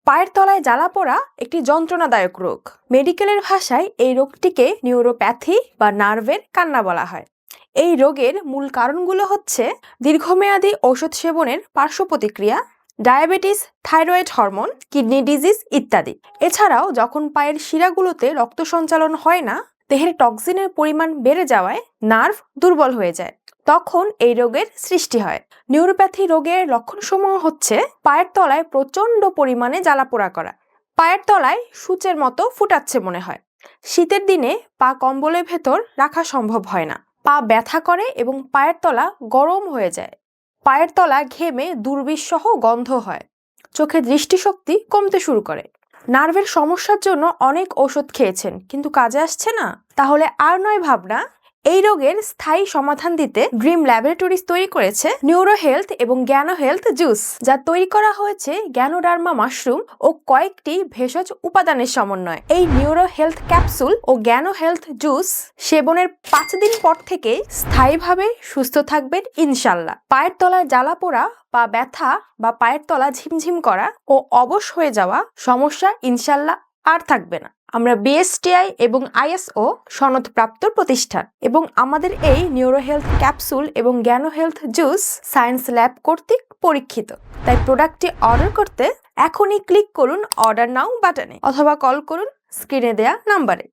পায়ের তলায় জ্বালা পোড়া একটি যন্ত্রণাদায়ক রোগ। মেডিকেলের ভাষায় এই রোগটিকে নিউরোপ্যাথি বা নার্ভের কান্না বলা হয়। এই রোগের মূল কারণগুলো হচ্ছে দীর্ঘমেয়াদী ঔষধ সেবনের পার্শ্ব প্রতিক্রিয়া, diabetes, thyroid hormone, kidney disease ইত্যাদি। এছাড়াও যখন পায়ের শিরাগুলোতে রক্ত সঞ্চালন হয় না, দেহের টক্সিনের পরিমাণ বেড়ে যাওয়ায় নার্ভ দুর্বল হয়ে যায়, তখন এই রোগের সৃষ্টি হয়। নিউরোপ্যাথি রোগের লক্ষণসমূহ হচ্ছে পায়ের তলায় প্রচণ্ড পরিমাণে জ্বালাপোড়া করা, পায়ের তলায় সূচের মতো ফুটাচ্ছে মনে হয়, শীতের দিনে পা কম্বলের ভেতর রাখা সম্ভব হয় না, পা ব্যথা করে এবং পায়ের তলা গরম হয়ে যায়, পায়ের তলা ঘেমে দুর্বিষহ গন্ধ হয়, চোখে দৃষ্টিশক্তি কমতে শুরু করে। নার্ভের সমস্যার জন্য অনেক ওষুধ খেয়েছেন কিন্তু কাজে আসছে না? তাহলে আর নয় ভাবনা, এই রোগের স্থায়ী সমাধান দিতে ড্রিম ল্যাবরেটরিজ তৈরি করেছে নিউরো হেলথ এবং জ্ঞানো হেলথ জুস, যা তৈরি করা হয়েছে গ্যানোডার্মা মাশরুম ও কয়েকটি ভেষজ উপাদানের সমন্বয়। এই নিউরো হেলথ ক্যাপসুল ও জ্ঞানো হেলথ জুস সেবনের 5 দিন পর থেকে স্থায়ীভাবে সুস্থ থাকবেন ইনশাল্লাহ। পায়ের তলায় জ্বালা পোড়া, পা ব্যথা বা পায়ের তলা ঝিমঝিম করা ও অবশ হয়ে যাওয়া সমস্যা ইনশাল্লাহ আর থাকবে না। আমরা বিএসটিআই এবং আইএসও সনদপ্রাপ্ত প্রতিষ্ঠান এবং আমাদের এই নিউরো হেলথ ক্যাপসুল এবং জ্ঞানো হেলথ জুস সায়েন্স ল্যাব কর্তৃক পরীক্ষিত। তাই প্রোডাক্টটি অর্ডার করতে এখনই ক্লিক করুন অর্ডার নাও বাটনে অথবা কল করুন স্ক্রিনে দেয়া নাম্বারে।